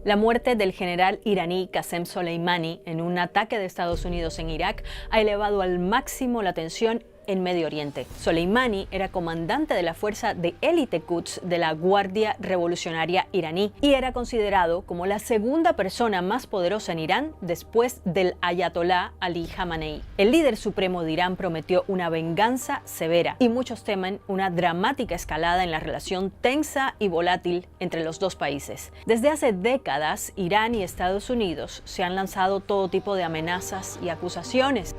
La muerte del general iraní Qasem Soleimani en un ataque de Estados Unidos en Irak ha elevado al máximo la tensión en Medio Oriente. Soleimani era comandante de la fuerza de élite Quds de la Guardia Revolucionaria iraní y era considerado como la segunda persona más poderosa en Irán después del ayatolá Ali Khamenei. El líder supremo de Irán prometió una venganza severa y muchos temen una dramática escalada en la relación tensa y volátil entre los dos países. Desde hace décadas, Irán y Estados Unidos se han lanzado todo tipo de amenazas y acusaciones.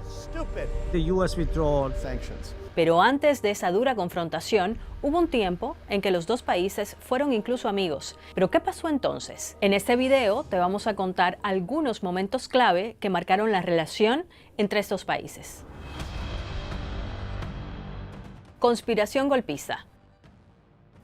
Pero antes de esa dura confrontación, hubo un tiempo en que los dos países fueron incluso amigos. ¿Pero qué pasó entonces? En este video te vamos a contar algunos momentos clave que marcaron la relación entre estos países. Conspiración golpista.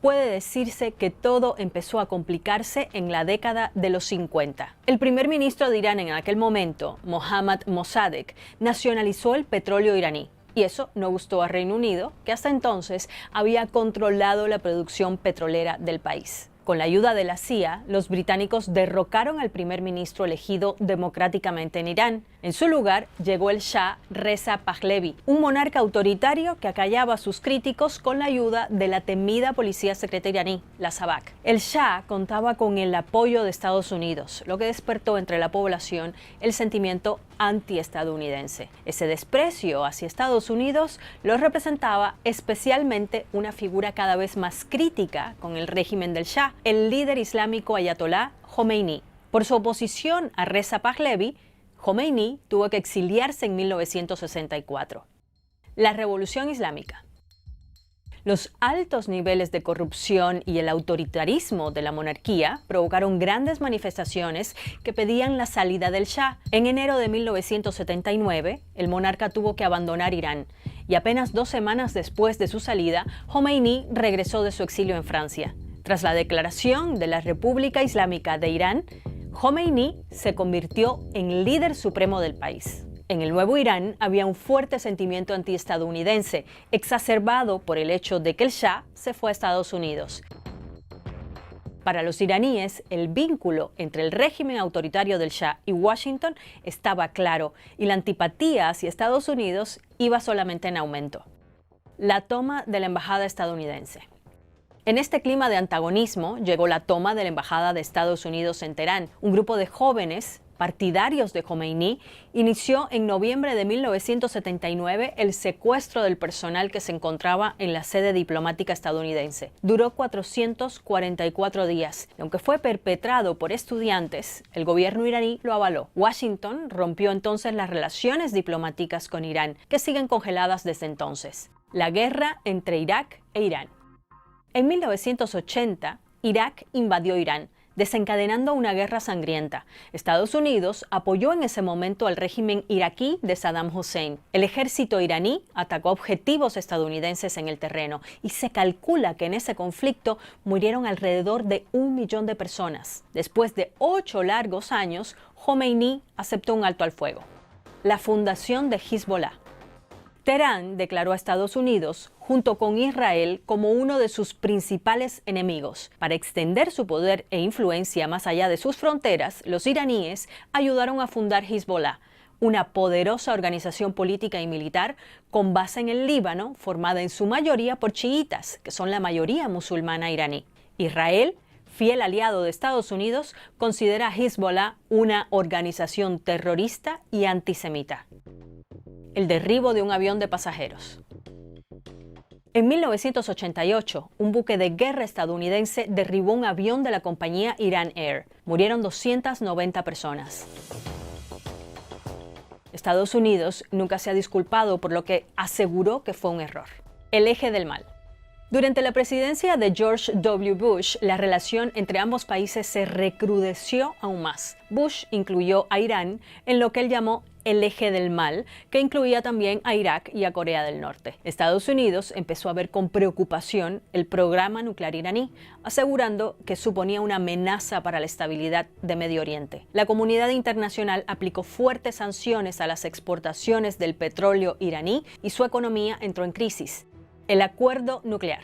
Puede decirse que todo empezó a complicarse en la década de los 50. El primer ministro de Irán en aquel momento, Mohammad Mossadegh, nacionalizó el petróleo iraní. Y eso no gustó a Reino Unido, que hasta entonces había controlado la producción petrolera del país. Con la ayuda de la CIA, los británicos derrocaron al primer ministro elegido democráticamente en Irán. En su lugar llegó el Shah Reza Pahlavi, un monarca autoritario que acallaba a sus críticos con la ayuda de la temida policía secreta iraní, la Savak. El Shah contaba con el apoyo de Estados Unidos, lo que despertó entre la población el sentimiento antiestadounidense. Ese desprecio hacia Estados Unidos lo representaba especialmente una figura cada vez más crítica con el régimen del Shah, el líder islámico ayatolá Jomeini. Por su oposición a Reza Pahlavi, Jomeini tuvo que exiliarse en 1964. La Revolución Islámica. Los altos niveles de corrupción y el autoritarismo de la monarquía provocaron grandes manifestaciones que pedían la salida del Shah. En enero de 1979, el monarca tuvo que abandonar Irán y apenas 2 semanas después de su salida, Jomeini regresó de su exilio en Francia. Tras la declaración de la República Islámica de Irán, Jomeini se convirtió en líder supremo del país. En el nuevo Irán había un fuerte sentimiento antiestadounidense, exacerbado por el hecho de que el Shah se fue a Estados Unidos. Para los iraníes, el vínculo entre el régimen autoritario del Shah y Washington estaba claro, y la antipatía hacia Estados Unidos iba solamente en aumento. La toma de la embajada estadounidense. En este clima de antagonismo llegó la toma de la embajada de Estados Unidos en Teherán. Un grupo de jóvenes partidarios de Jomeini inició en noviembre de 1979 el secuestro del personal que se encontraba en la sede diplomática estadounidense. Duró 444 días y aunque fue perpetrado por estudiantes, el gobierno iraní lo avaló. Washington rompió entonces las relaciones diplomáticas con Irán, que siguen congeladas desde entonces. La guerra entre Irak e Irán. En 1980, Irak invadió Irán, desencadenando una guerra sangrienta. Estados Unidos apoyó en ese momento al régimen iraquí de Saddam Hussein. El ejército iraní atacó objetivos estadounidenses en el terreno y se calcula que en ese conflicto murieron alrededor de 1 millón de personas. Después de 8 largos años, Jomeini aceptó un alto al fuego. La fundación de Hezbollah. Teherán declaró a Estados Unidos, junto con Israel, como uno de sus principales enemigos. Para extender su poder e influencia más allá de sus fronteras, los iraníes ayudaron a fundar Hezbollah, una poderosa organización política y militar con base en el Líbano, formada en su mayoría por chiitas, que son la mayoría musulmana iraní. Israel, fiel aliado de Estados Unidos, considera a Hezbollah una organización terrorista y antisemita. El derribo de un avión de pasajeros. En 1988, un buque de guerra estadounidense derribó un avión de la compañía Iran Air. Murieron 290 personas. Estados Unidos nunca se ha disculpado por lo que aseguró que fue un error. El eje del mal. Durante la presidencia de George W. Bush, la relación entre ambos países se recrudeció aún más. Bush incluyó a Irán en lo que él llamó el eje del mal, que incluía también a Irak y a Corea del Norte. Estados Unidos empezó a ver con preocupación el programa nuclear iraní, asegurando que suponía una amenaza para la estabilidad de Medio Oriente. La comunidad internacional aplicó fuertes sanciones a las exportaciones del petróleo iraní y su economía entró en crisis. El acuerdo nuclear.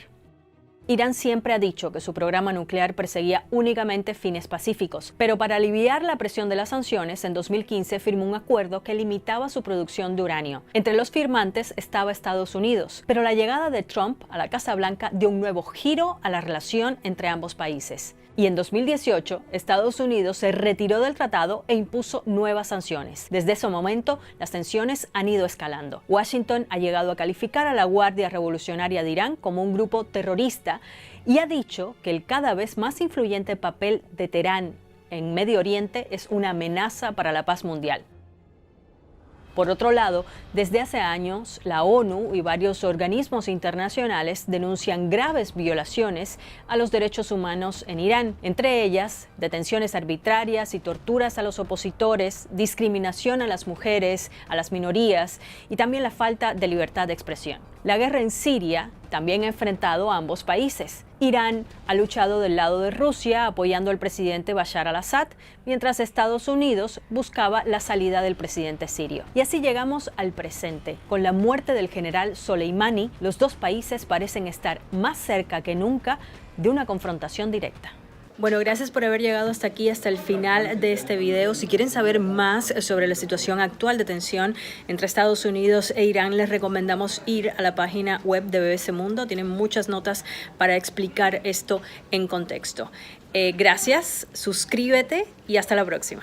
Irán siempre ha dicho que su programa nuclear perseguía únicamente fines pacíficos, pero para aliviar la presión de las sanciones, en 2015 firmó un acuerdo que limitaba su producción de uranio. Entre los firmantes estaba Estados Unidos, pero la llegada de Trump a la Casa Blanca dio un nuevo giro a la relación entre ambos países. Y en 2018, Estados Unidos se retiró del tratado e impuso nuevas sanciones. Desde ese momento, las tensiones han ido escalando. Washington ha llegado a calificar a la Guardia Revolucionaria de Irán como un grupo terrorista y ha dicho que el cada vez más influyente papel de Teherán en Medio Oriente es una amenaza para la paz mundial. Por otro lado, desde hace años, la ONU y varios organismos internacionales denuncian graves violaciones a los derechos humanos en Irán, entre ellas detenciones arbitrarias y torturas a los opositores, discriminación a las mujeres, a las minorías y también la falta de libertad de expresión. La guerra en Siria también ha enfrentado a ambos países. Irán ha luchado del lado de Rusia apoyando al presidente Bashar al-Assad, mientras Estados Unidos buscaba la salida del presidente sirio. Y así llegamos al presente. Con la muerte del general Soleimani, los dos países parecen estar más cerca que nunca de una confrontación directa. Bueno, gracias por haber llegado hasta aquí, hasta el final de este video. Si quieren saber más sobre la situación actual de tensión entre Estados Unidos e Irán, les recomendamos ir a la página web de BBC Mundo. Tienen muchas notas para explicar esto en contexto. Gracias, suscríbete y hasta la próxima.